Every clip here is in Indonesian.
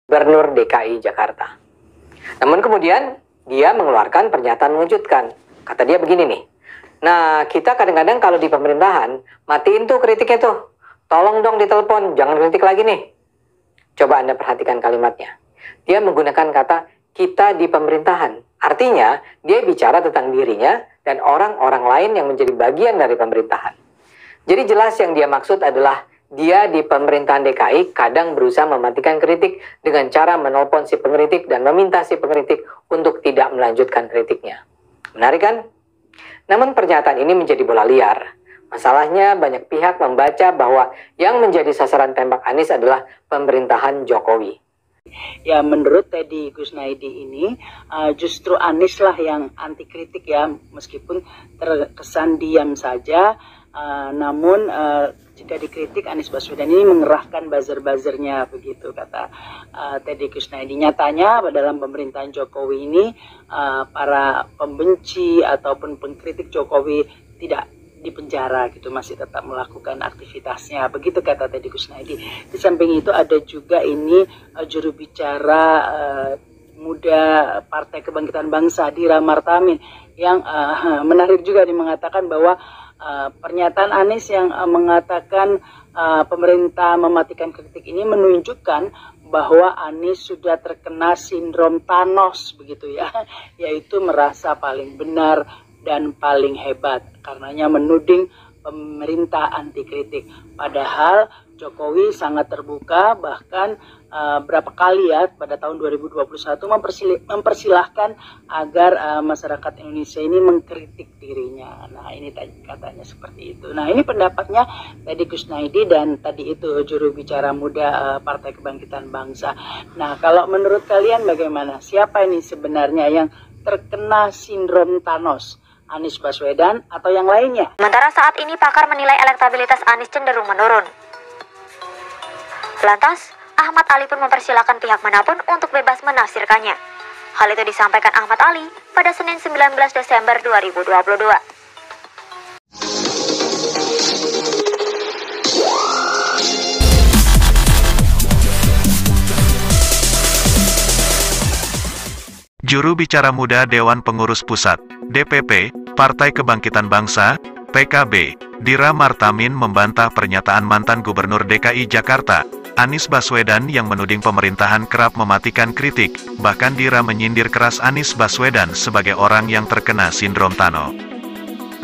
Gubernur DKI Jakarta. Namun kemudian dia mengeluarkan pernyataan mengejutkan. Kata dia begini nih, nah kita kadang-kadang kalau di pemerintahan, matiin tuh kritiknya tuh. Tolong dong ditelepon, jangan kritik lagi nih. Coba Anda perhatikan kalimatnya. Dia menggunakan kata kita di pemerintahan. Artinya dia bicara tentang dirinya dan orang-orang lain yang menjadi bagian dari pemerintahan. Jadi jelas yang dia maksud adalah dia di pemerintahan DKI kadang berusaha mematikan kritik dengan cara menelpon si pengkritik dan meminta si pengkritik untuk tidak melanjutkan kritiknya. Menarik kan? Namun pernyataan ini menjadi bola liar. Masalahnya banyak pihak membaca bahwa yang menjadi sasaran tembak Anies adalah pemerintahan Jokowi. Ya, menurut Teddy Kusnaidi ini justru Anies lah yang anti kritik ya, meskipun terkesan diam saja. Namun jika dikritik, Anies Baswedan ini mengerahkan buzzer-buzzernya, begitu kata Teddy Kusnaidi. Nyatanya dalam pemerintahan Jokowi ini para pembenci ataupun pengkritik Jokowi tidak dipenjara gitu, masih tetap melakukan aktivitasnya, begitu kata Teddy Kusnaidi. Di samping itu ada juga ini juru bicara muda Partai Kebangkitan Bangsa Dira Martamin yang menarik juga dia mengatakan bahwa pernyataan Anies yang mengatakan pemerintah mematikan kritik ini menunjukkan bahwa Anies sudah terkena sindrom Thanos, begitu ya, yaitu merasa paling benar dan paling hebat, karenanya menuding pemerintah anti kritik. Padahal Jokowi sangat terbuka, bahkan berapa kali ya pada tahun 2021 mempersilahkan agar masyarakat Indonesia ini mengkritik dirinya. Nah ini tadi katanya seperti itu. Nah ini pendapatnya Teddy Kusnaidi dan tadi itu juru bicara muda Partai Kebangkitan Bangsa. Nah kalau menurut kalian bagaimana? Siapa ini sebenarnya yang terkena sindrom Thanos? Anies Baswedan atau yang lainnya? Sementara saat ini pakar menilai elektabilitas Anies cenderung menurun. Lantas, Ahmad Ali pun mempersilahkan pihak manapun untuk bebas menafsirkannya. Hal itu disampaikan Ahmad Ali pada Senin 19 Desember 2022. Juru bicara muda Dewan Pengurus Pusat, DPP, Partai Kebangkitan Bangsa, PKB, Dira Martamin membantah pernyataan mantan Gubernur DKI Jakarta, Anies Baswedan yang menuding pemerintahan kerap mematikan kritik. Bahkan Dira menyindir keras Anies Baswedan sebagai orang yang terkena sindrom Thanos.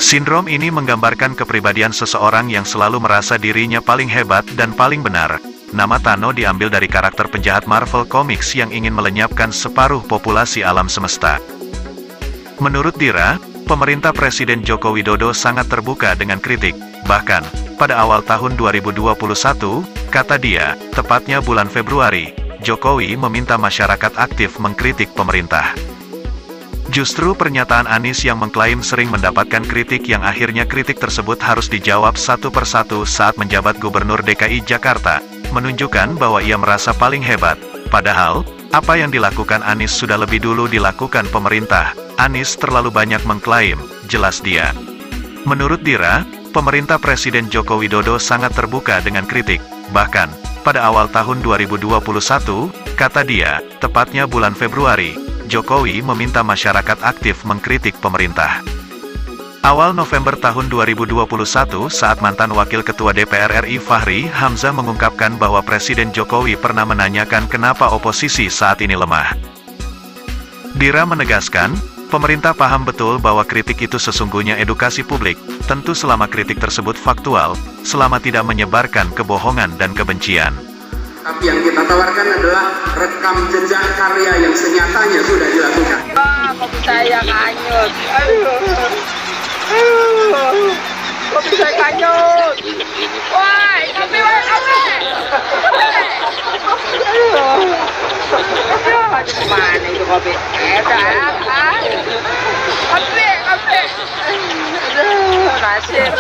Sindrom ini menggambarkan kepribadian seseorang yang selalu merasa dirinya paling hebat dan paling benar. Nama Thanos diambil dari karakter penjahat Marvel Comics yang ingin melenyapkan separuh populasi alam semesta. Menurut Dira, pemerintah Presiden Joko Widodo sangat terbuka dengan kritik. Bahkan, pada awal tahun 2021, kata dia, tepatnya bulan Februari, Jokowi meminta masyarakat aktif mengkritik pemerintah. Justru pernyataan Anies yang mengklaim sering mendapatkan kritik yang akhirnya kritik tersebut harus dijawab satu persatu saat menjabat Gubernur DKI Jakarta, menunjukkan bahwa ia merasa paling hebat. Padahal, apa yang dilakukan Anies sudah lebih dulu dilakukan pemerintah. Anies terlalu banyak mengklaim, jelas dia. Menurut Dira, pemerintah Presiden Joko Widodo sangat terbuka dengan kritik. Bahkan, pada awal tahun 2021, kata dia, tepatnya bulan Februari, Jokowi meminta masyarakat aktif mengkritik pemerintah. Awal November tahun 2021 saat mantan Wakil Ketua DPR RI Fahri Hamzah mengungkapkan bahwa Presiden Jokowi pernah menanyakan kenapa oposisi saat ini lemah. Dira menegaskan, pemerintah paham betul bahwa kritik itu sesungguhnya edukasi publik, tentu selama kritik tersebut faktual, selama tidak menyebarkan kebohongan dan kebencian. Tapi yang kita tawarkan adalah rekam jejak karya yang senyatanya sudah dilakukan. Kopi saya kanyut. Kopi saya kanyut. Wah, kopi. Aduh, kemana itu kopi? Kopi. Aduh, nasib.